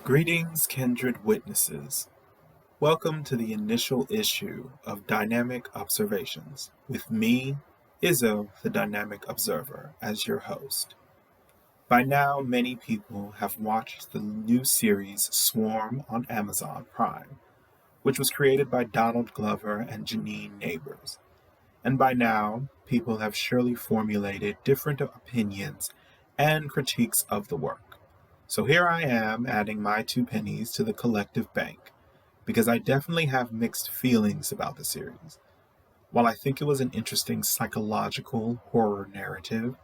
Greetings, kindred witnesses. Welcome to the initial issue of Dynamic Observations, with me, Izzo, the Dynamic Observer, as your host. By now, many people have watched the new series Swarm on Amazon Prime, which was created by Donald Glover and Janine Neighbors. And by now, people have surely formulated different opinions and critiques of the work. So here I am adding my 2 pennies to the collective bank, because I definitely have mixed feelings about the series. While I think it was an interesting psychological horror narrative,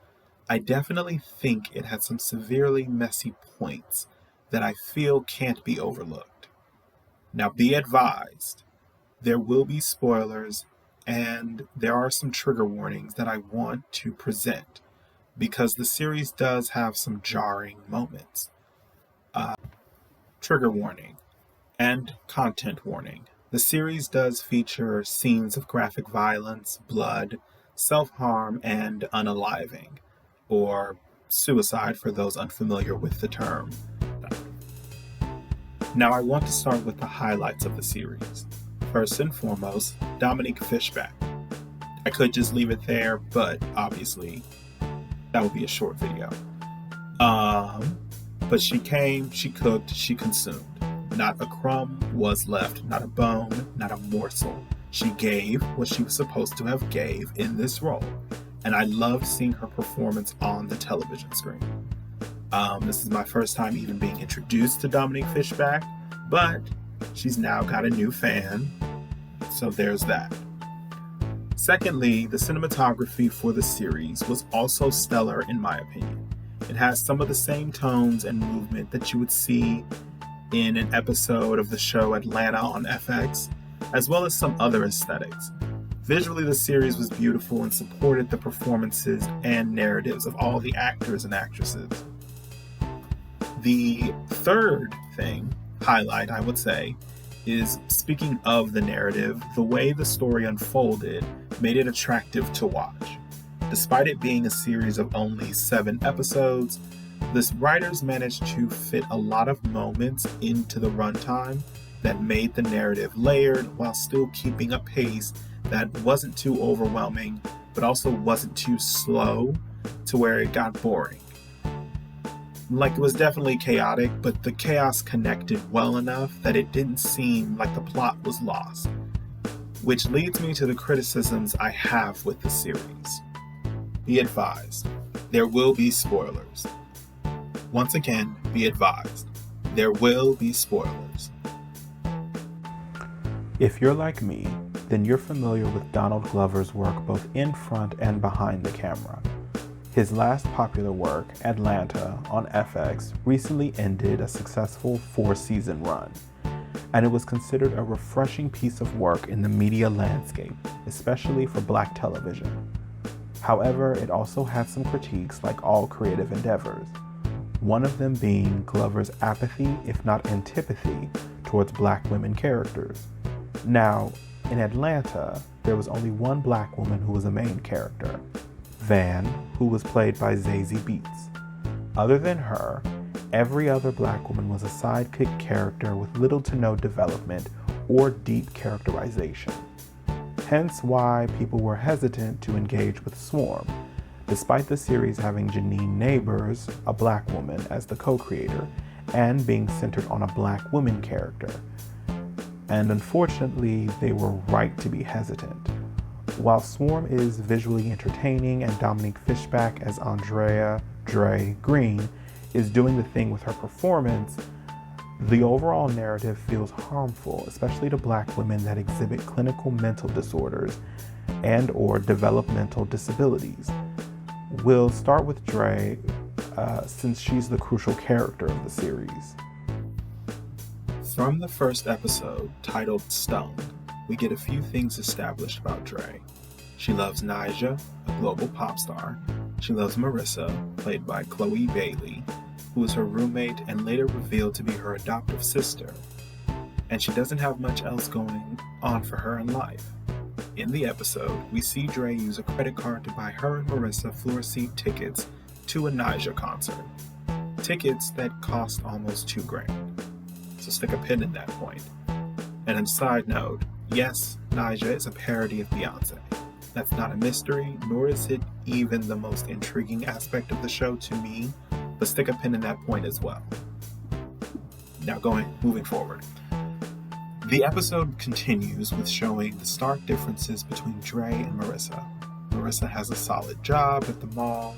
I definitely think it had some severely messy points that I feel can't be overlooked. Now be advised, there will be spoilers and there are some trigger warnings that I want to present because the series does have some jarring moments. Trigger warning and content warning. The series does feature scenes of graphic violence, blood, self-harm, and unaliving, or suicide for those unfamiliar with the term. Now I want to start with the highlights of the series. First and foremost, Dominique Fishback. I could just leave it there, but obviously that would be a short video. But she came, she cooked, she consumed. Not a crumb was left, not a bone, not a morsel. She gave what she was supposed to have gave in this role. And I loved seeing her performance on the television screen. This is my first time even being introduced to Dominique Fishback, but she's now got a new fan, so there's that. Secondly, the cinematography for the series was also stellar in my opinion. It has some of the same tones and movement that you would see in an episode of the show Atlanta on FX, as well as some other aesthetics. Visually, the series was beautiful and supported the performances and narratives of all the actors and actresses. The third highlight, I would say, is speaking of the narrative, the way the story unfolded made it attractive to watch. Despite it being a series of only 7 episodes, the writers managed to fit a lot of moments into the runtime that made the narrative layered while still keeping a pace that wasn't too overwhelming, but also wasn't too slow to where it got boring. Like, it was definitely chaotic, but the chaos connected well enough that it didn't seem like the plot was lost. Which leads me to the criticisms I have with the series. Be advised, there will be spoilers. Once again, be advised, there will be spoilers. If you're like me, then you're familiar with Donald Glover's work both in front and behind the camera. His last popular work, Atlanta, on FX, recently ended a successful 4-season run, and it was considered a refreshing piece of work in the media landscape, especially for Black television. However, it also had some critiques like all creative endeavors, one of them being Glover's apathy, if not antipathy, towards Black women characters. Now, in Atlanta, there was only one Black woman who was a main character, Van, who was played by Zazie Beetz. Other than her, every other Black woman was a sidekick character with little to no development or deep characterization. Hence why people were hesitant to engage with Swarm, despite the series having Janine Neighbors, a Black woman, as the co-creator, and being centered on a Black woman character. And unfortunately, they were right to be hesitant. While Swarm is visually entertaining and Dominique Fishback as Andrea Dre Green is doing the thing with her performance, the overall narrative feels harmful, especially to Black women that exhibit clinical mental disorders and or developmental disabilities. We'll start with Dre, since she's the crucial character of the series. From the first episode, titled Stung, we get a few things established about Dre. She loves Nyjah, a global pop star. She loves Marissa, played by Chloe Bailey, who is her roommate and later revealed to be her adoptive sister. And she doesn't have much else going on for her in life. In the episode, we see Dre use a credit card to buy her and Marissa floor seat tickets to a Nyjah concert. Tickets that cost almost $2,000. so stick a pin in that point. And on a side note, yes, Nyjah is a parody of Beyonce. That's not a mystery, nor is it even the most intriguing aspect of the show to me, but stick a pin in that point as well. Now moving forward. The episode continues with showing the stark differences between Dre and Marissa. Marissa has a solid job at the mall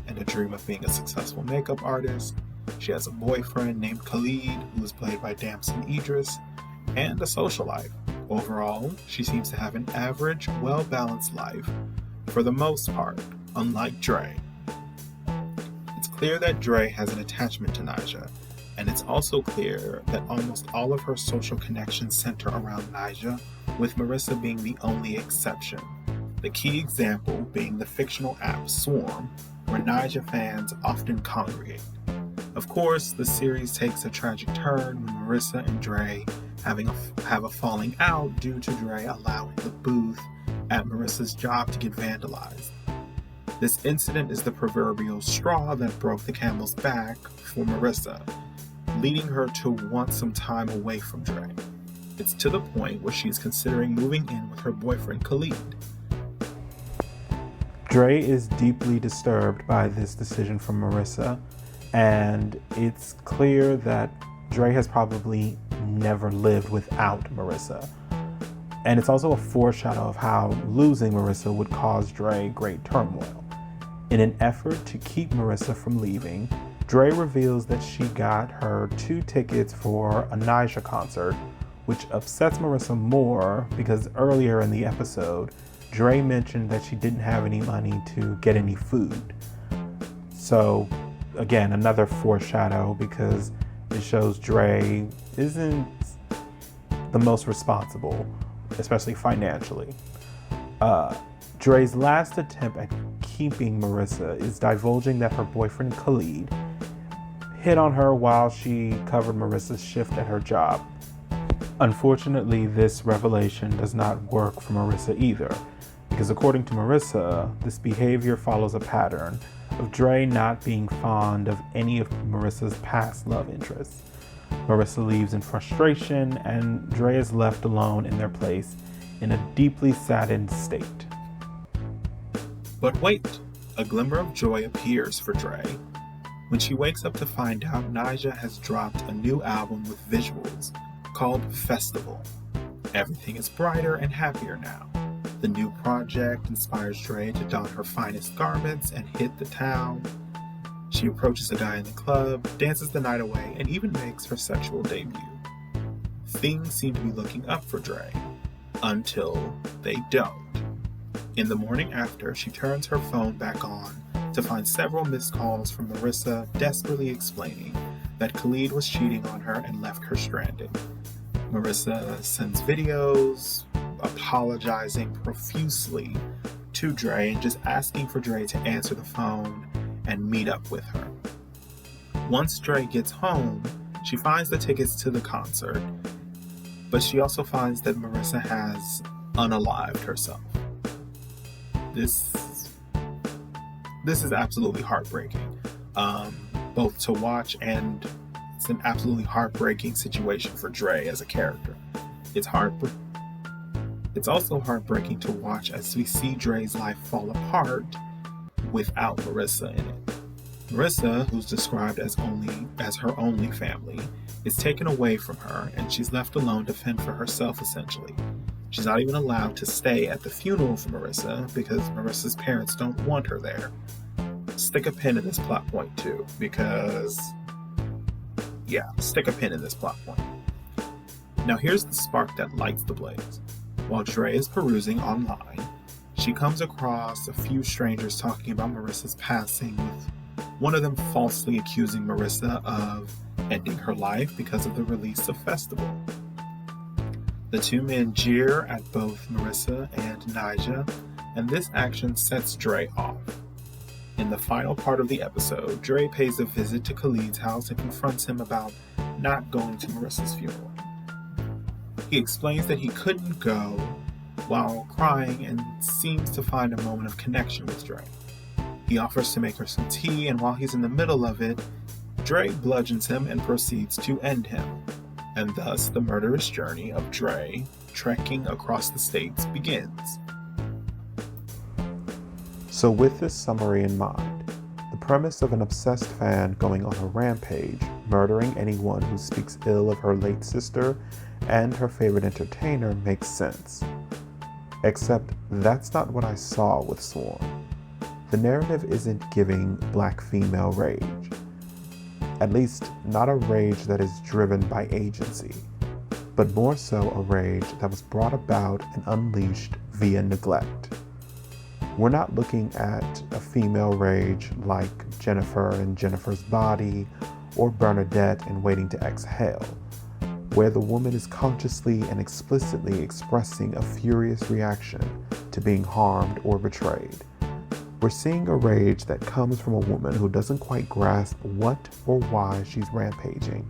and a dream of being a successful makeup artist. She has a boyfriend named Khalid, who is played by Damson Idris, and a social life. Overall, she seems to have an average, well-balanced life, for the most part, unlike Dre. It's clear that Dre has an attachment to Nyjah, and it's also clear that almost all of her social connections center around Nyjah, with Marissa being the only exception. The key example being the fictional app Swarm, where Nyjah fans often congregate. Of course, the series takes a tragic turn when Marissa and Dre have a falling out due to Dre allowing the booth at Marissa's job to get vandalized. This incident is the proverbial straw that broke the camel's back for Marissa, leading her to want some time away from Dre. It's to the point where she's considering moving in with her boyfriend Khalid. Dre is deeply disturbed by this decision from Marissa, and it's clear that Dre has probably never lived without Marissa. And it's also a foreshadow of how losing Marissa would cause Dre great turmoil. In an effort to keep Marissa from leaving, Dre reveals that she got her 2 tickets for a Nyjah concert, which upsets Marissa more because earlier in the episode, Dre mentioned that she didn't have any money to get any food. So, again, another foreshadow because it shows Dre isn't the most responsible, especially financially. Dre's last attempt at keeping Marissa is divulging that her boyfriend Khalid hit on her while she covered Marissa's shift at her job. Unfortunately, this revelation does not work for Marissa either, because according to Marissa, this behavior follows a pattern of Dre not being fond of any of Marissa's past love interests. Marissa leaves in frustration, and Dre is left alone in their place in a deeply saddened state. But wait, a glimmer of joy appears for Dre when she wakes up to find out Nyjah has dropped a new album with visuals called Festival. Everything is brighter and happier now. The new project inspires Dre to don her finest garments and hit the town. She approaches a guy in the club, dances the night away, and even makes her sexual debut. Things seem to be looking up for Dre, until they don't. In the morning after, she turns her phone back on to find several missed calls from Marissa desperately explaining that Khalid was cheating on her and left her stranded. Marissa sends videos apologizing profusely to Dre and just asking for Dre to answer the phone and meet up with her. Once Dre gets home, she finds the tickets to the concert, but she also finds that Marissa has unalived herself. This is absolutely heartbreaking, both to watch, and it's an absolutely heartbreaking situation for Dre as a character. It's also heartbreaking to watch as we see Dre's life fall apart without Marissa in it. Marissa, who's described as her only family, is taken away from her, and she's left alone to fend for herself essentially. She's not even allowed to stay at the funeral for Marissa because Marissa's parents don't want her there. Stick a pin in this plot point too, because stick a pin in this plot point. Now here's the spark that lights the blaze. While Dre is perusing online, she comes across a few strangers talking about Marissa's passing, with one of them falsely accusing Marissa of ending her life because of the release of Festival. The two men jeer at both Marissa and Nyjah, and this action sets Dre off. In the final part of the episode, Dre pays a visit to Khalid's house and confronts him about not going to Marissa's funeral. He explains that he couldn't go while crying and seems to find a moment of connection with Dre. He offers to make her some tea, and while he's in the middle of it, Dre bludgeons him and proceeds to end him. and thus the murderous journey of Dre trekking across the states begins. So with this summary in mind, the premise of an obsessed fan going on a rampage, murdering anyone who speaks ill of her late sister and her favorite entertainer makes sense. Except that's not what I saw with Swarm. The narrative isn't giving black female rage. At least, not a rage that is driven by agency, but more so a rage that was brought about and unleashed via neglect. We're not looking at a female rage like Jennifer in Jennifer's Body or Bernadette in Waiting to Exhale, where the woman is consciously and explicitly expressing a furious reaction to being harmed or betrayed. We're seeing a rage that comes from a woman who doesn't quite grasp what or why she's rampaging,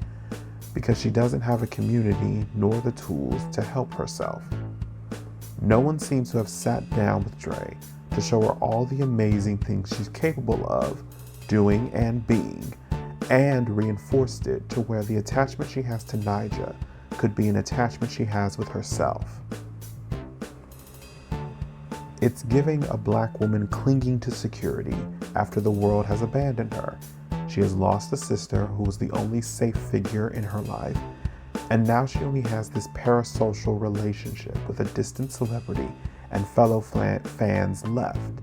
because she doesn't have a community nor the tools to help herself. No one seems to have sat down with Dre to show her all the amazing things she's capable of doing and being, and reinforced it to where the attachment she has to Nyjah could be an attachment she has with herself. It's giving a black woman clinging to security after the world has abandoned her. She has lost a sister who was the only safe figure in her life, and now she only has this parasocial relationship with a distant celebrity and fellow fans left.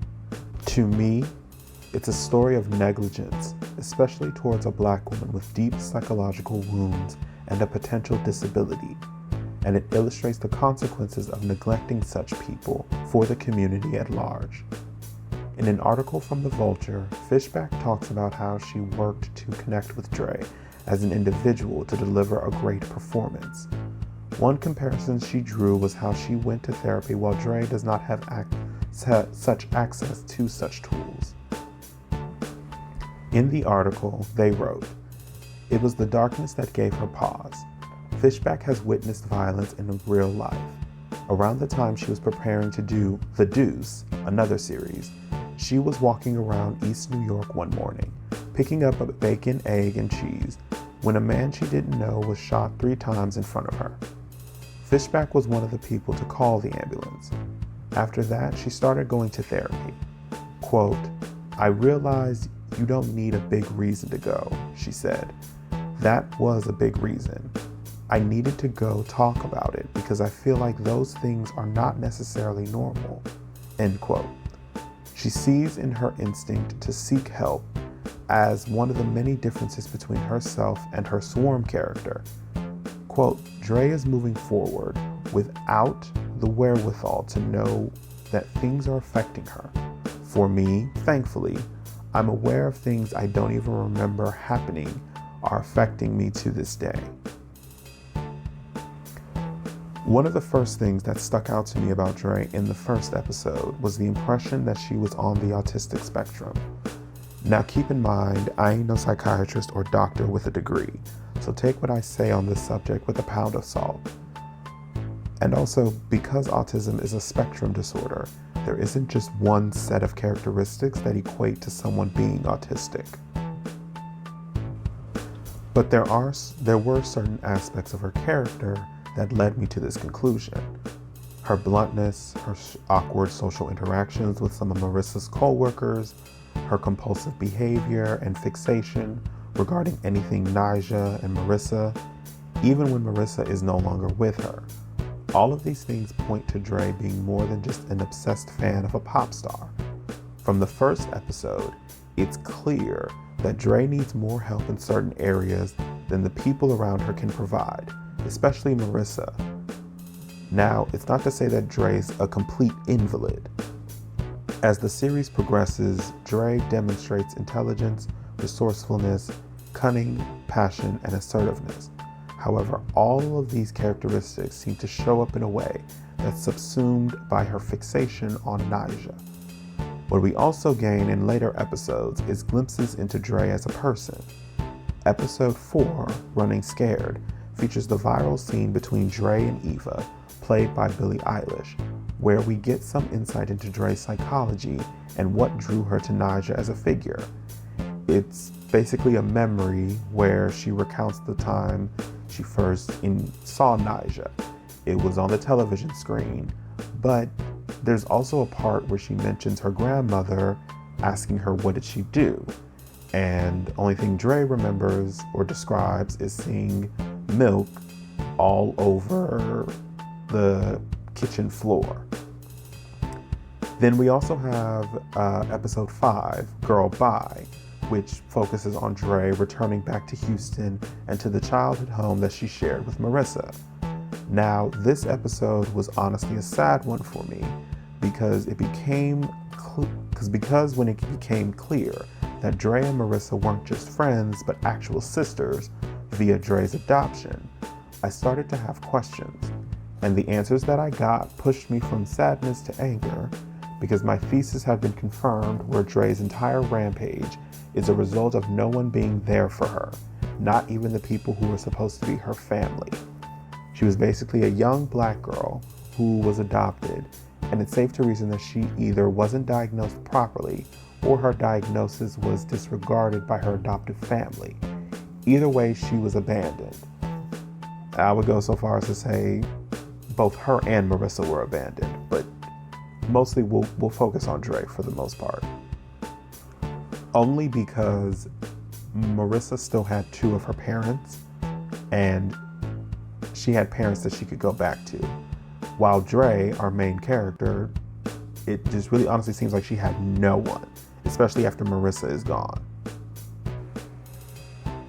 To me, it's a story of negligence, especially towards a black woman with deep psychological wounds and a potential disability, and it illustrates the consequences of neglecting such people for the community at large. In an article from The Vulture, Fishback talks about how she worked to connect with Dre as an individual to deliver a great performance. One comparison she drew was how she went to therapy while Dre does not have such access to such tools. In the article, they wrote, "It was the darkness that gave her pause. Fishback has witnessed violence in real life. Around the time she was preparing to do The Deuce, another series, she was walking around East New York one morning, picking up a bacon, egg, and cheese, when a man she didn't know was shot 3 times in front of her. Fishback was one of the people to call the ambulance. After that, she started going to therapy. Quote, I realized you don't need a big reason to go, she said. That was a big reason. I needed to go talk about it because I feel like those things are not necessarily normal." End quote. She sees in her instinct to seek help as one of the many differences between herself and her Swarm character. Quote, Dre is moving forward without the wherewithal to know that things are affecting her. For me, thankfully, I'm aware of things I don't even remember happening are affecting me to this day. One of the first things that stuck out to me about Dre in the first episode was the impression that she was on the autistic spectrum. Now keep in mind, I ain't no psychiatrist or doctor with a degree, so take what I say on this subject with a pound of salt. And also, because autism is a spectrum disorder, there isn't just one set of characteristics that equate to someone being autistic. But there were certain aspects of her character that led me to this conclusion. Her bluntness, her awkward social interactions with some of Marissa's co-workers, her compulsive behavior and fixation regarding anything Nyjah and Marissa, even when Marissa is no longer with her. All of these things point to Dre being more than just an obsessed fan of a pop star. From the first episode, it's clear that Dre needs more help in certain areas than the people around her can provide, especially Marissa. Now, it's not to say that Dre's a complete invalid. As the series progresses, Dre demonstrates intelligence, resourcefulness, cunning, passion, and assertiveness. However, all of these characteristics seem to show up in a way that's subsumed by her fixation on Nyjah. What we also gain in later episodes is glimpses into Dre as a person. Episode 4, Running Scared, features the viral scene between Dre and Eva, played by Billie Eilish, where we get some insight into Dre's psychology and what drew her to Nyjah as a figure. It's basically a memory where she recounts the time she first saw Nyjah. It was on the television screen, but there's also a part where she mentions her grandmother asking her what did she do, and the only thing Dre remembers or describes is seeing milk all over the kitchen floor. Then we also have episode 5, Girl Bye, which focuses on Dre returning back to Houston and to the childhood home that she shared with Marissa. Now, this episode was honestly a sad one for me because when it became clear that Dre and Marissa weren't just friends but actual sisters via Dre's adoption, I started to have questions, and the answers that I got pushed me from sadness to anger because my thesis had been confirmed where Dre's entire rampage is a result of no one being there for her, not even the people who were supposed to be her family. She was basically a young black girl who was adopted, and it's safe to reason that she either wasn't diagnosed properly or her diagnosis was disregarded by her adoptive family. Either way, she was abandoned. I would go so far as to say both her and Marissa were abandoned, but mostly we'll focus on Dre for the most part. Only because Marissa still had 2 of her parents, and she had parents that she could go back to. While Dre, our main character, it just really honestly seems like she had no one, especially after Marissa is gone.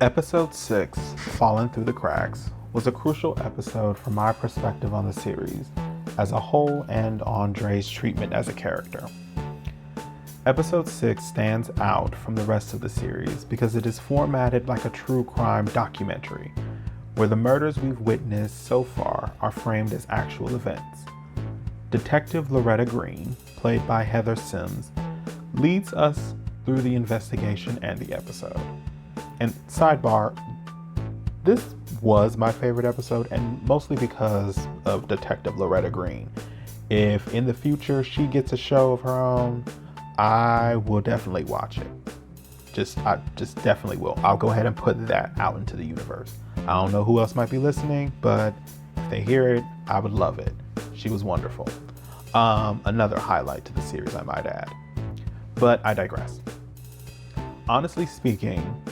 Episode 6, Fallen Through the Cracks, was a crucial episode from my perspective on the series as a whole and on Dre's treatment as a character. Episode 6 stands out from the rest of the series because it is formatted like a true crime documentary, where the murders we've witnessed so far are framed as actual events. Detective Loretta Green, played by Heather Sims, leads us through the investigation and the episode. And sidebar, this was my favorite episode, and mostly because of Detective Loretta Green. If in the future she gets a show of her own, I will definitely watch it. I just definitely will. I'll go ahead and put that out into the universe. I don't know who else might be listening, but if they hear it, I would love it. She was wonderful. Another highlight to the series, I might add. But I digress. Honestly speaking,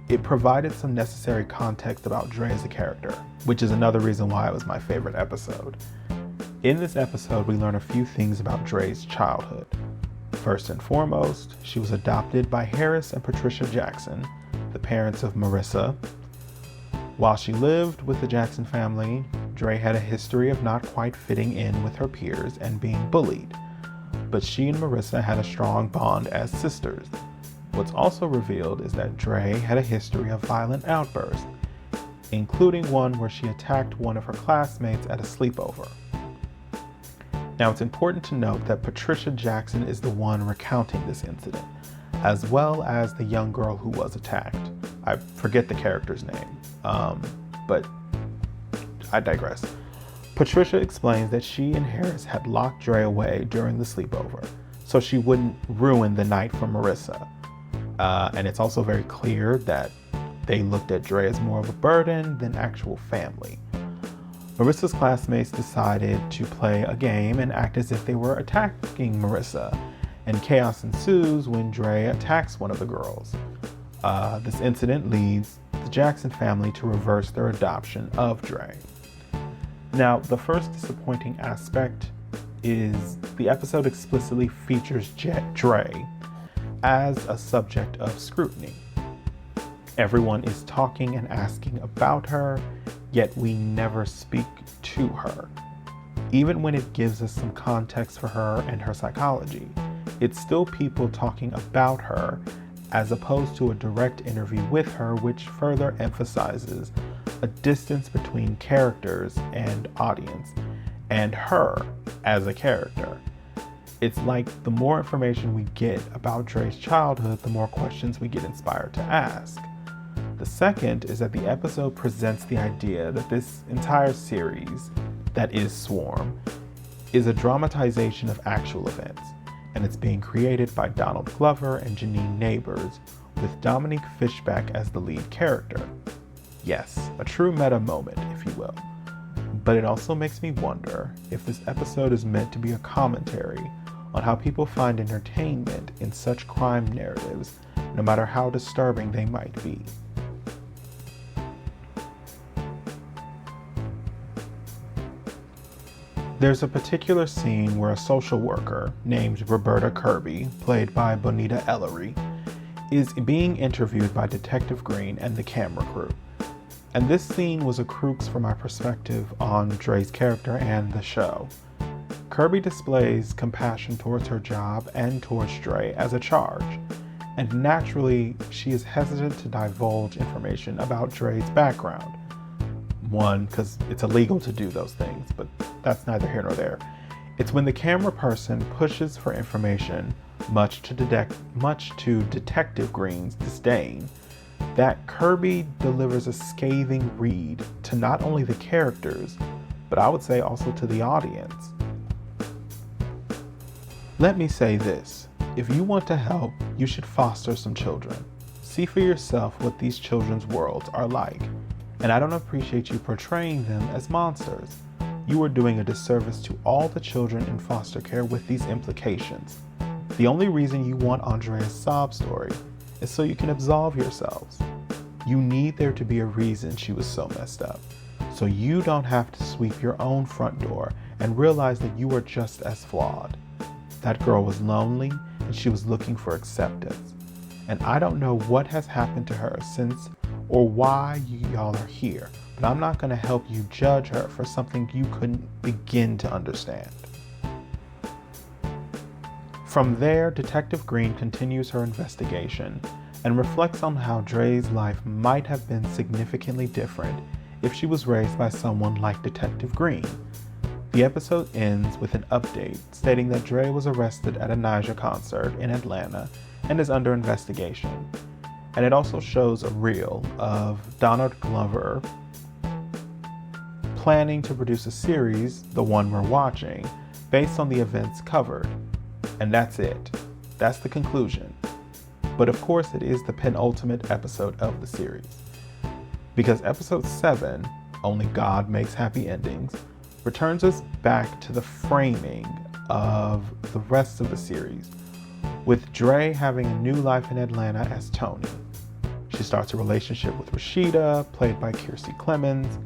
it provided some necessary context about Dre as a character, which is another reason why it was my favorite episode. In this episode, we learn a few things about Dre's childhood. First and foremost, she was adopted by Harris and Patricia Jackson, the parents of Marissa. While she lived with the Jackson family, Dre had a history of not quite fitting in with her peers and being bullied, but she and Marissa had a strong bond as sisters. What's also revealed is that Dre had a history of violent outbursts, including one where she attacked one of her classmates at a sleepover. Now, it's important to note that Patricia Jackson is the one recounting this incident, as well as the young girl who was attacked. I forget the character's name, but I digress. Patricia explains that she and Harris had locked Dre away during the sleepover, so she wouldn't ruin the night for Marissa. And it's also very clear that they looked at Dre as more of a burden than actual family. Marissa's classmates decided to play a game and act as if they were attacking Marissa, and chaos ensues when Dre attacks one of the girls. This incident leads the Jackson family to reverse their adoption of Dre. Now, the first disappointing aspect is the episode explicitly features Dre as a subject of scrutiny. Everyone is talking and asking about her, yet we never speak to her. Even when it gives us some context for her and her psychology, it's still people talking about her as opposed to a direct interview with her, which further emphasizes a distance between characters and audience, and her as a character. It's like the more information we get about Dre's childhood, the more questions we get inspired to ask. The second is that the episode presents the idea that this entire series, that is Swarm, is a dramatization of actual events, and it's being created by Donald Glover and Janine Neighbors, with Dominique Fishback as the lead character. Yes, a true meta moment, if you will. But it also makes me wonder if this episode is meant to be a commentary on how people find entertainment in such crime narratives, no matter how disturbing they might be. There's a particular scene where a social worker named Roberta Kirby, played by Bonita Ellery, is being interviewed by Detective Green and the camera crew. And this scene was a crux for my perspective on Dre's character and the show. Kirby displays compassion towards her job and towards Dre as a charge, and naturally, she is hesitant to divulge information about Dre's background. One, because it's illegal to do those things, but that's neither here nor there. It's when the camera person pushes for information, much to Detective Green's disdain, that Kirby delivers a scathing read to not only the characters, but I would say also to the audience. Let me say this. If you want to help, you should foster some children. See for yourself what these children's worlds are like. And I don't appreciate you portraying them as monsters. You are doing a disservice to all the children in foster care with these implications. The only reason you want Andrea's sob story is so you can absolve yourselves. You need there to be a reason she was so messed up, so you don't have to sweep your own front door and realize that you are just as flawed. That girl was lonely and she was looking for acceptance. And I don't know what has happened to her since or why y'all are here, but I'm not going to help you judge her for something you couldn't begin to understand. From there, Detective Green continues her investigation and reflects on how Dre's life might have been significantly different if she was raised by someone like Detective Green. The episode ends with an update stating that Dre was arrested at a Nyjah concert in Atlanta and is under investigation. And it also shows a reel of Donald Glover planning to produce a series, the one we're watching, based on the events covered. And that's it. That's the conclusion. But of course it is the penultimate episode of the series. Because episode 7, Only God Makes Happy Endings, returns us back to the framing of the rest of the series, with Dre having a new life in Atlanta as Tony. She starts a relationship with Rashida, played by Kiersey Clemons,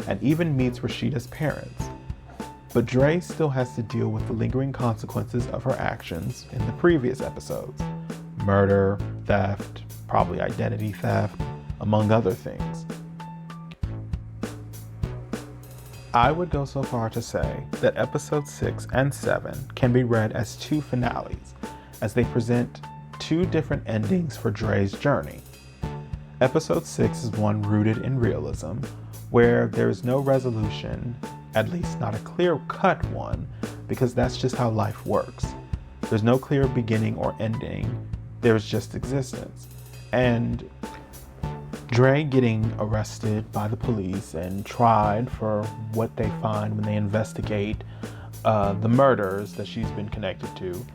and even meets Rashida's parents. But Dre still has to deal with the lingering consequences of her actions in the previous episodes. Murder, theft, probably identity theft, among other things. I would go so far to say that episodes 6 and 7 can be read as two finales, as they present two different endings for Dre's journey. Episode 6 is one rooted in realism, where there is no resolution, at least not a clear-cut one, because that's just how life works. There's no clear beginning or ending, there's just existence. And Dre getting arrested by the police and tried for what they find when they investigate the murders that she's been connected to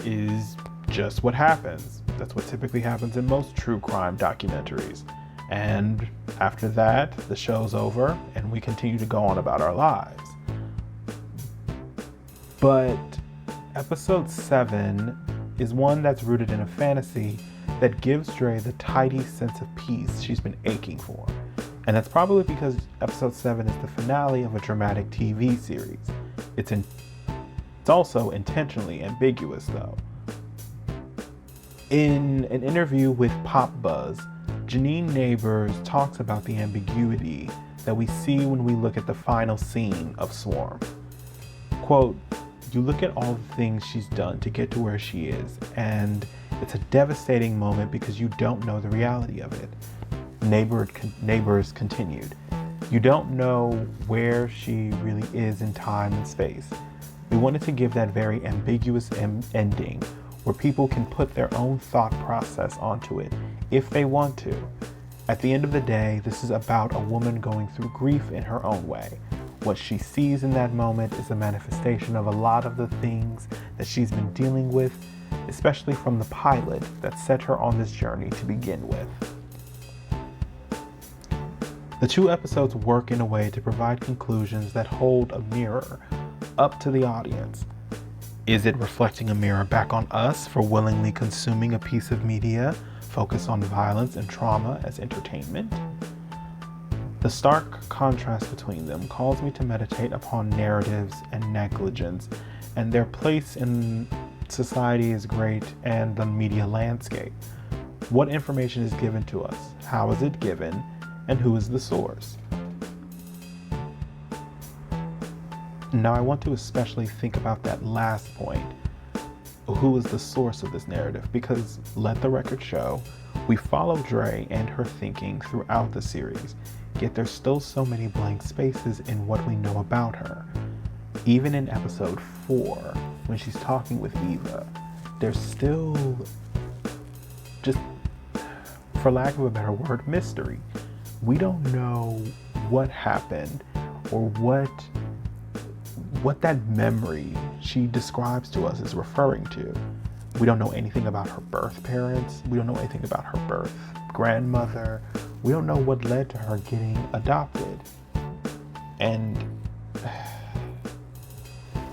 is just what happens. That's what typically happens in most true crime documentaries. And after that, the show's over and we continue to go on about our lives. But episode 7 is one that's rooted in a fantasy that gives Dre the tidy sense of peace she's been aching for. And that's probably because episode 7 is the finale of a dramatic TV series. It's also intentionally ambiguous though. In an interview with Pop Buzz, Janine Neighbors talks about the ambiguity that we see when we look at the final scene of Swarm. Quote, "You look at all the things she's done to get to where she is, and it's a devastating moment because you don't know the reality of it." Neighbors continued, "You don't know where she really is in time and space. We wanted to give that very ambiguous ending where people can put their own thought process onto it if they want to. At the end of the day, this is about a woman going through grief in her own way. What she sees in that moment is a manifestation of a lot of the things that she's been dealing with, especially from the pilot that set her on this journey to begin with." The two episodes work in a way to provide conclusions that hold a mirror up to the audience. Is it reflecting a mirror back on us for willingly consuming a piece of media focused on violence and trauma as entertainment? The stark contrast between them calls me to meditate upon narratives and negligence and their place in society is great and the media landscape. What information is given to us? How is it given? And who is the source? Now I want to especially think about that last point. Who is the source of this narrative? Because let the record show, we follow Dre and her thinking throughout the series, yet there's still so many blank spaces in what we know about her. Even in episode 4, when she's talking with Eva, there's still just, for lack of a better word, mystery. We don't know what happened or what that memory she describes to us is referring to. We don't know anything about her birth parents. We don't know anything about her birth grandmother. We don't know what led to her getting adopted. And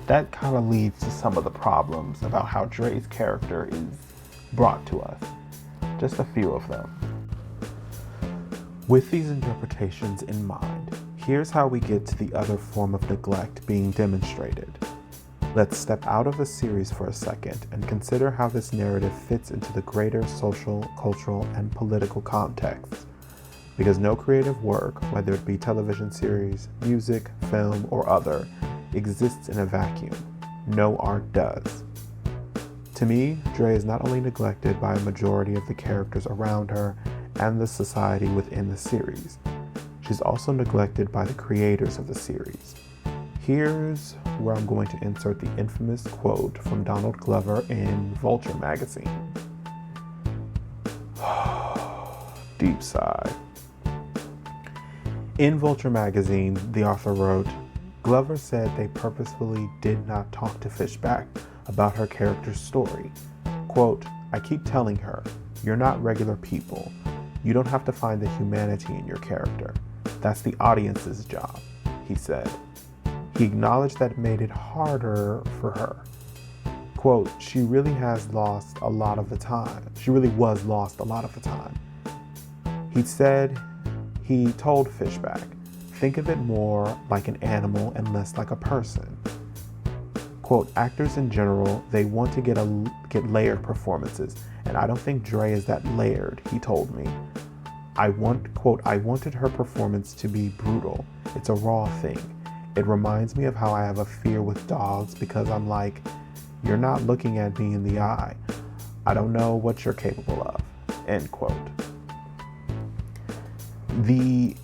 that kind of leads to some of the problems about how Dre's character is brought to us. Just a few of them. With these interpretations in mind, here's how we get to the other form of neglect being demonstrated. Let's step out of the series for a second and consider how this narrative fits into the greater social, cultural, and political context. Because no creative work, whether it be television series, music, film, or other, exists in a vacuum. No art does. To me, Dre is not only neglected by a majority of the characters around her and the society within the series, she's also neglected by the creators of the series. Here's where I'm going to insert the infamous quote from Donald Glover in Vulture magazine. Deep sigh. In Vulture magazine, the author wrote, Glover said they purposefully did not talk to Fishback about her character's story. Quote, I keep telling her, you're not regular people. You don't have to find the humanity in your character. That's the audience's job, he said. He acknowledged that it made it harder for her. Quote, she really was lost a lot of the time. He said, he told Fishback, think of it more like an animal and less like a person. Quote, actors in general, they want to get layered performances, and I don't think Dre is that layered, he told me. I wanted her performance to be brutal. It's a raw thing. It reminds me of how I have a fear with dogs because I'm like, you're not looking at me in the eye. I don't know what you're capable of, end quote. The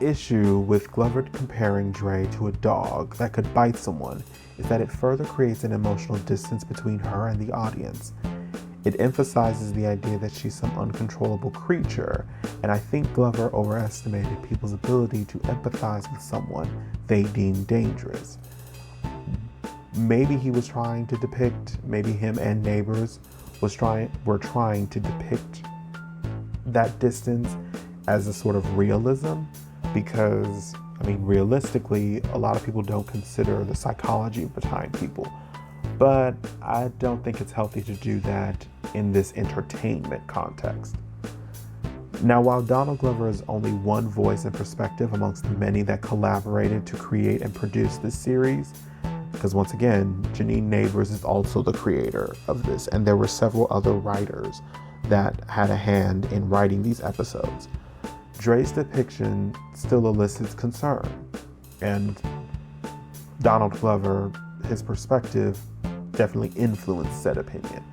issue with Glover comparing Dre to a dog that could bite someone is that it further creates an emotional distance between her and the audience. It emphasizes the idea that she's some uncontrollable creature, and I think Glover overestimated people's ability to empathize with someone they deem dangerous. Maybe he was trying to depict, maybe him and Neighbors were trying to depict that distance as a sort of realism, because, realistically, a lot of people don't consider the psychology behind people. But I don't think it's healthy to do that in this entertainment context. Now, while Donald Glover is only one voice and perspective amongst the many that collaborated to create and produce this series, because once again, Janine Neighbors is also the creator of this, and there were several other writers that had a hand in writing these episodes, Dre's depiction still elicits concern, and Donald Glover, his perspective, definitely influenced said opinion.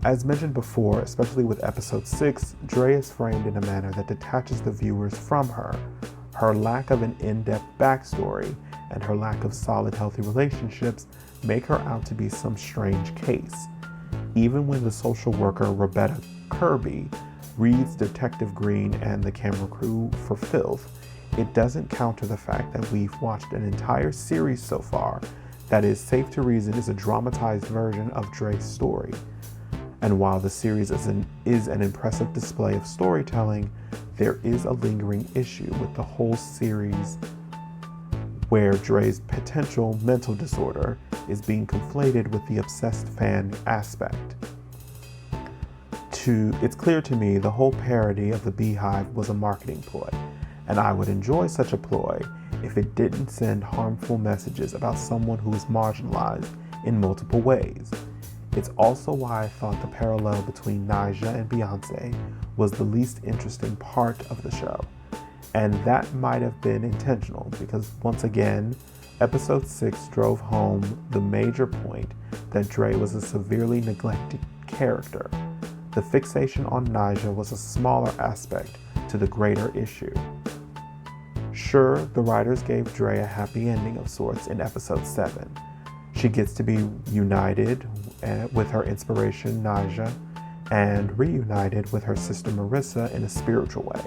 As mentioned before, especially with episode 6, Dre is framed in a manner that detaches the viewers from her. Her lack of an in-depth backstory and her lack of solid, healthy relationships make her out to be some strange case. Even when the social worker Rebecca Kirby reads Detective Green and the camera crew for filth, it doesn't counter the fact that we've watched an entire series so far that is safe to reason is a dramatized version of Dre's story. And while the series is an impressive display of storytelling, there is a lingering issue with the whole series where Dre's potential mental disorder is being conflated with the obsessed fan aspect. It's clear to me the whole parody of the Beehive was a marketing ploy, and I would enjoy such a ploy if it didn't send harmful messages about someone who is marginalized in multiple ways. It's also why I thought the parallel between Nyjah and Beyonce was the least interesting part of the show. And that might have been intentional because, once again, episode 6 drove home the major point that Dre was a severely neglected character. The fixation on Nyjah was a smaller aspect to the greater issue. Sure, the writers gave Dre a happy ending of sorts in episode 7. She gets to be united with her inspiration, Nyjah, and reunited with her sister Marissa in a spiritual way.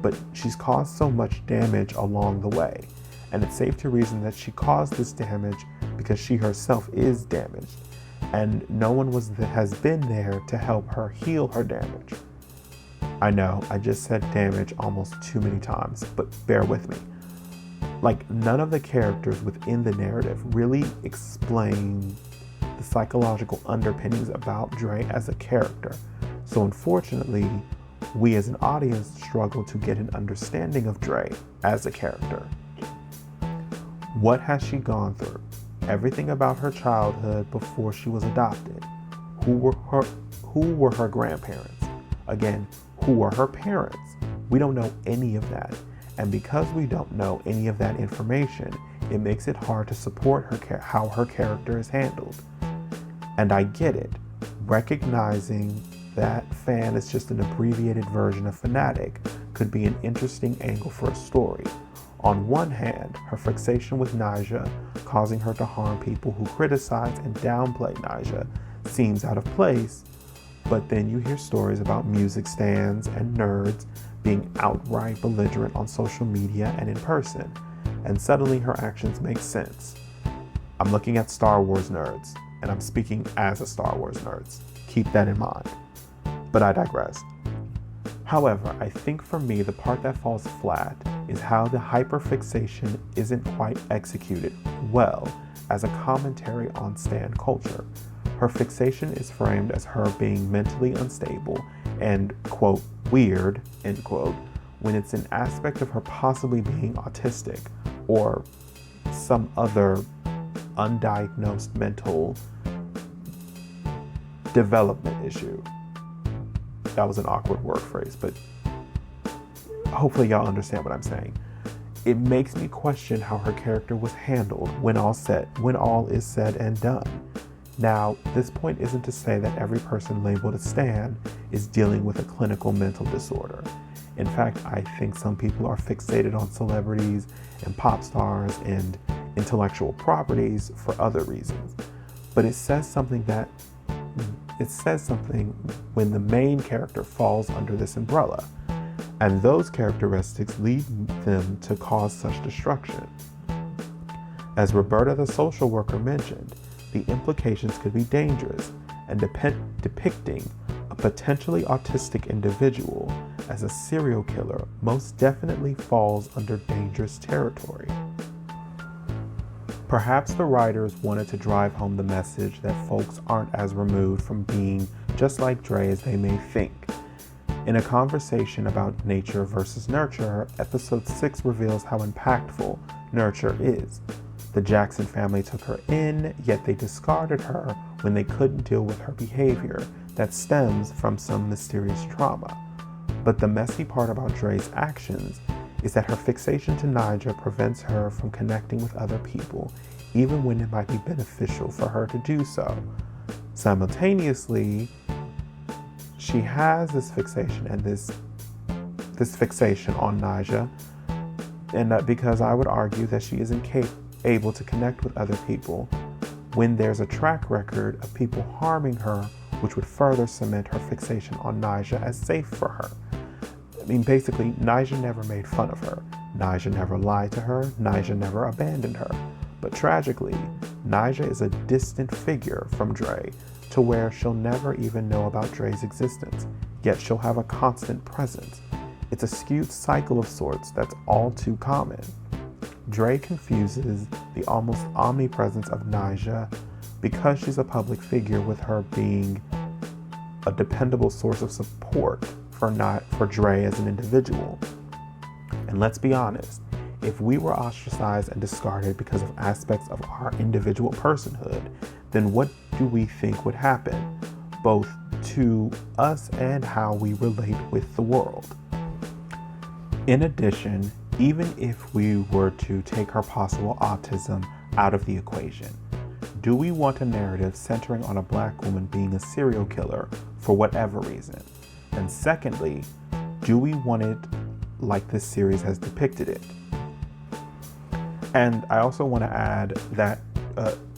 But she's caused so much damage along the way, and it's safe to reason that she caused this damage because she herself is damaged, and no one has been there to help her heal her damage. I know, I just said damage almost too many times, but bear with me. Like, none of the characters within the narrative really explain the psychological underpinnings about Dre as a character. So unfortunately, we as an audience struggle to get an understanding of Dre as a character. What has she gone through? Everything about her childhood before she was adopted. Who were her grandparents? Again, who were her parents? We don't know any of that. And because we don't know any of that information, it makes it hard to support how her character is handled. And I get it. Recognizing that fan is just an abbreviated version of fanatic could be an interesting angle for a story. On one hand, her fixation with Nyjah, causing her to harm people who criticize and downplay Nyjah, seems out of place, but then you hear stories about music stands and nerds being outright belligerent on social media and in person, and suddenly her actions make sense. I'm looking at Star Wars nerds, and I'm speaking as a Star Wars nerd. Keep that in mind. But I digress. However, I think for me the part that falls flat is how the hyperfixation isn't quite executed well as a commentary on stan culture. Her fixation is framed as her being mentally unstable and, quote, weird, end quote, when it's an aspect of her possibly being autistic or some other undiagnosed mental development issue. That was an awkward word phrase, but hopefully y'all understand what I'm saying. It makes me question how her character was handled when all is said and done. Now, this point isn't to say that every person labeled a stan is dealing with a clinical mental disorder. In fact, I think some people are fixated on celebrities and pop stars and intellectual properties for other reasons. But it says something when the main character falls under this umbrella, and those characteristics lead them to cause such destruction. As Roberta the social worker mentioned, the implications could be dangerous, and depicting a potentially autistic individual as a serial killer most definitely falls under dangerous territory. Perhaps the writers wanted to drive home the message that folks aren't as removed from being just like Dre as they may think. In a conversation about nature versus nurture, episode 6 reveals how impactful nurture is. The Jackson family took her in, yet they discarded her when they couldn't deal with her behavior that stems from some mysterious trauma. But the messy part about Dre's actions is that her fixation to Nyjah prevents her from connecting with other people, even when it might be beneficial for her to do so. Simultaneously, she has this fixation and this fixation on Nyjah, and because I would argue that she isn't able to connect with other people when there's a track record of people harming her, which would further cement her fixation on Nyjah as safe for her. I mean, basically, Nyjah never made fun of her. Nyjah never lied to her. Nyjah never abandoned her. But tragically, Nyjah is a distant figure from Dre, to where she'll never even know about Dre's existence, yet she'll have a constant presence. It's a skewed cycle of sorts that's all too common. Dre confuses the almost omnipresence of Nyjah because she's a public figure with her being a dependable source of support for Dre as an individual. And let's be honest, if we were ostracized and discarded because of aspects of our individual personhood, then what do we think would happen, both to us and how we relate with the world? In addition, even if we were to take her possible autism out of the equation, do we want a narrative centering on a Black woman being a serial killer for whatever reason? And secondly, do we want it like this series has depicted it? And I also want to add that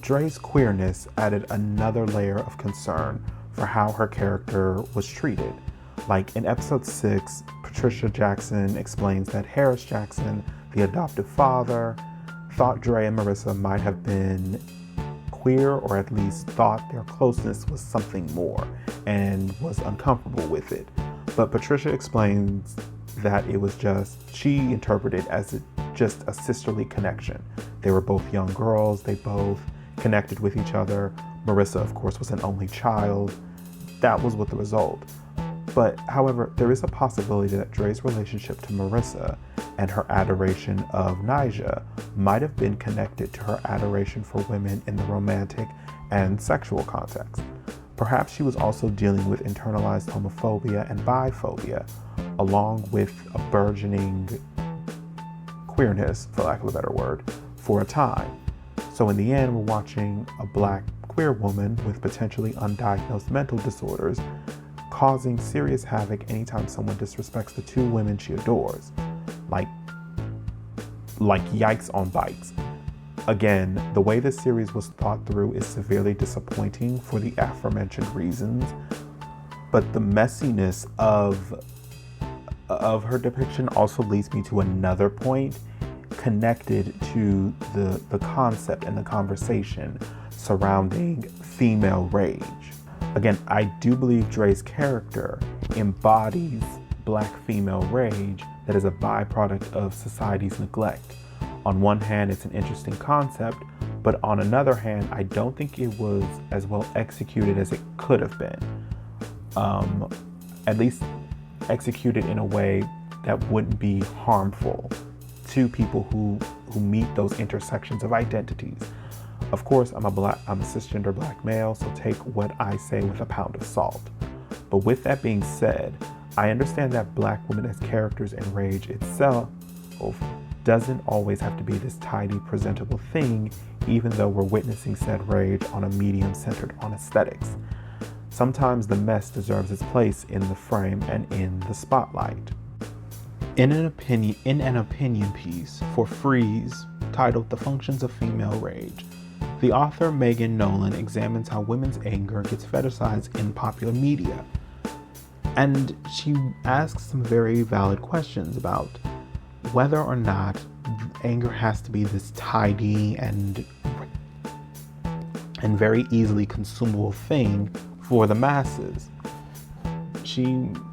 Dre's queerness added another layer of concern for how her character was treated. Like in episode 6, Patricia Jackson explains that Harris Jackson, the adoptive father, thought Dre and Marissa might have been queer, or at least thought their closeness was something more, and was uncomfortable with it. But Patricia explains that it was she interpreted as just a sisterly connection. They were both young girls, they both connected with each other. Marissa, of course, was an only child. That was what the result. But however, there is a possibility that Dre's relationship to Marissa and her adoration of Nyjah might have been connected to her adoration for women in the romantic and sexual context. Perhaps she was also dealing with internalized homophobia and biphobia, along with a burgeoning queerness, for lack of a better word, for a time. So in the end, we're watching a Black queer woman with potentially undiagnosed mental disorders causing serious havoc anytime someone disrespects the two women she adores. Like yikes on bikes. Again, the way this series was thought through is severely disappointing for the aforementioned reasons, but the messiness of her depiction also leads me to another point connected to the concept and the conversation surrounding female rage. Again, I do believe Dre's character embodies Black female rage that is a byproduct of society's neglect. On one hand, it's an interesting concept, but on another hand, I don't think it was as well executed as it could have been. At least executed in a way that wouldn't be harmful to people who meet those intersections of identities. Of course, I'm a cisgender Black male, so take what I say with a pound of salt. But with that being said, I understand that Black women as characters in rage itself doesn't always have to be this tidy, presentable thing, even though we're witnessing said rage on a medium centered on aesthetics. Sometimes the mess deserves its place in the frame and in the spotlight. In an opinion piece for Frieze titled "The Functions of Female Rage," the author Megan Nolan examines how women's anger gets fetishized in popular media. And she asks some very valid questions about whether or not anger has to be this tidy and very easily consumable thing for the masses.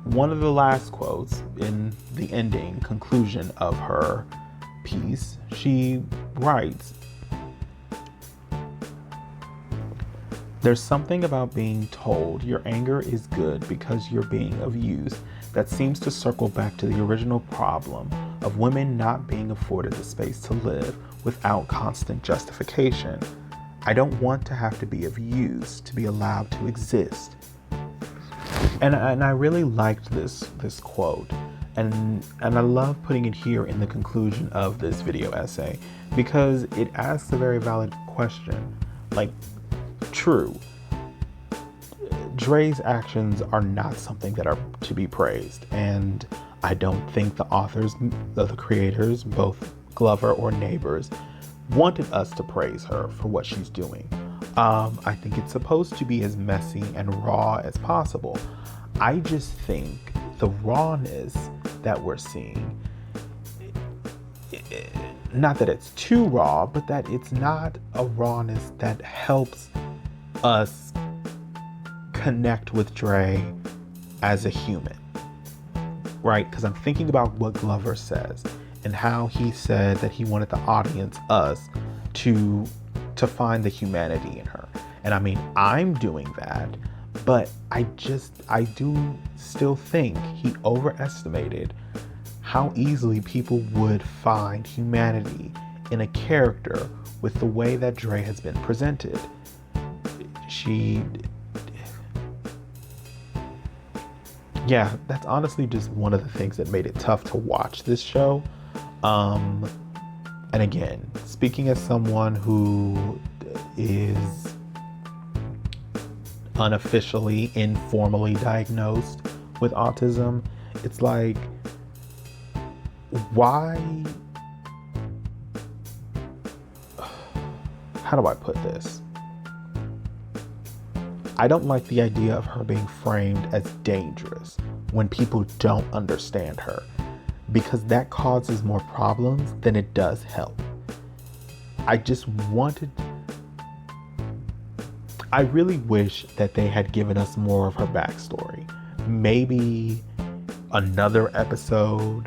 One of the last quotes in the ending conclusion of her piece, she writes, "There's something about being told your anger is good because you're being of use that seems to circle back to the original problem of women not being afforded the space to live without constant justification. I don't want to have to be of use to be allowed to exist." And I really liked this quote, and I love putting it here in the conclusion of this video essay because it asks a very valid question. Like, true, Dre's actions are not something that are to be praised, and I don't think the authors, the creators, both Glover or Neighbors, wanted us to praise her for what she's doing. I think it's supposed to be as messy and raw as possible. I just think the rawness that we're seeing, not that it's too raw, but that it's not a rawness that helps us connect with Dre as a human, right? Because I'm thinking about what Glover says and how he said that he wanted the audience, us, to find the humanity in her. And I mean, I'm doing that, but I do still think he overestimated how easily people would find humanity in a character with the way that Dre has been presented. That's honestly just one of the things that made it tough to watch this show. And again, speaking as someone who is unofficially, informally diagnosed with autism, it's like, why? How do I put this? I don't like the idea of her being framed as dangerous when people don't understand her, because that causes more problems than it does help. I really wish that they had given us more of her backstory. Maybe another episode,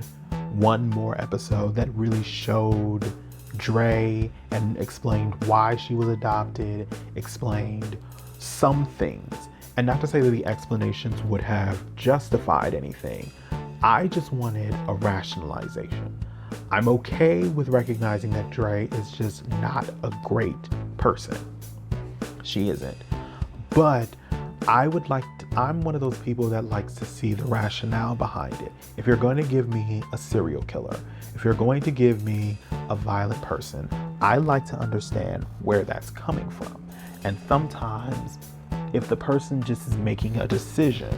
one more episode that really showed Dre and explained why she was adopted, explained some things. And not to say that the explanations would have justified anything. I just wanted a rationalization. I'm okay with recognizing that Dre is just not a great person. She isn't. But I'm one of those people that likes to see the rationale behind it. If you're going to give me a serial killer, if you're going to give me a violent person, I like to understand where that's coming from. And sometimes, if the person just is making a decision,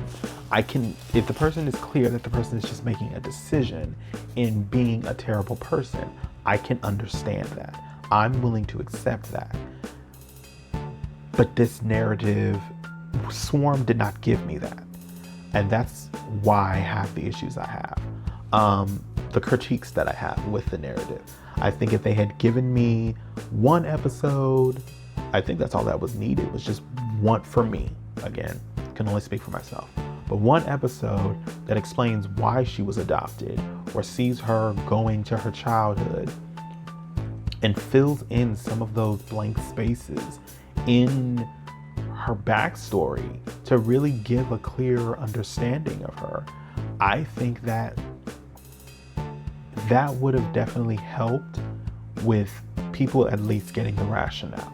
if the person is clear that the person is just making a decision in being a terrible person, I can understand that. I'm willing to accept that. But this narrative, Swarm did not give me that. And that's why I have the issues I have. The critiques that I have with the narrative. I think if they had given me one episode, I think that's all that was needed. It was just one for me. Again, can only speak for myself. But one episode that explains why she was adopted or sees her going to her childhood and fills in some of those blank spaces in her backstory to really give a clearer understanding of her. I think that would have definitely helped with people at least getting the rationale.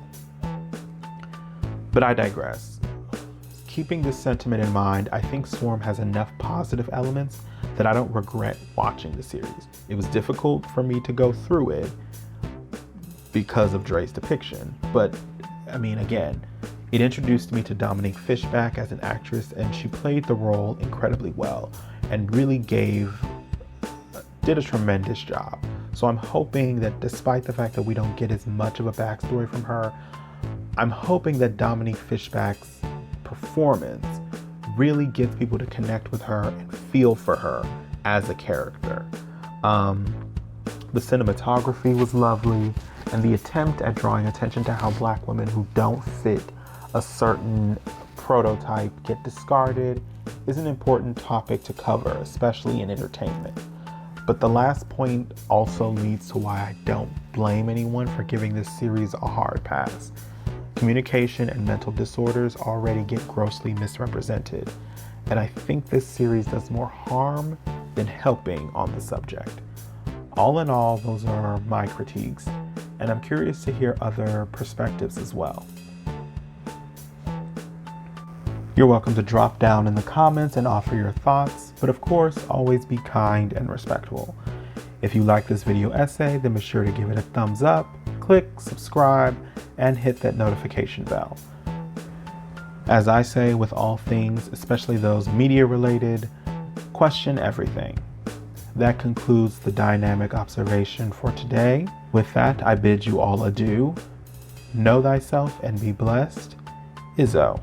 But I digress. Keeping this sentiment in mind, I think Swarm has enough positive elements that I don't regret watching the series. It was difficult for me to go through it because of Dre's depiction, but I mean, again, it introduced me to Dominique Fishback as an actress, and she played the role incredibly well and really did a tremendous job. So I'm hoping that despite the fact that we don't get as much of a backstory from her, I'm hoping that Dominique Fishback's performance really gets people to connect with her and feel for her as a character. The cinematography was lovely, and the attempt at drawing attention to how Black women who don't fit a certain prototype get discarded is an important topic to cover, especially in entertainment. But the last point also leads to why I don't blame anyone for giving this series a hard pass. Communication and mental disorders already get grossly misrepresented, and I think this series does more harm than helping on the subject. All in all, those are my critiques, and I'm curious to hear other perspectives as well. You're welcome to drop down in the comments and offer your thoughts, but of course, always be kind and respectful. If you like this video essay, then be sure to give it a thumbs up, click subscribe, and hit that notification bell. As I say with all things, especially those media related, question everything. That concludes the dynamic observation for today. With that, I bid you all adieu. Know thyself and be blessed. Izzo.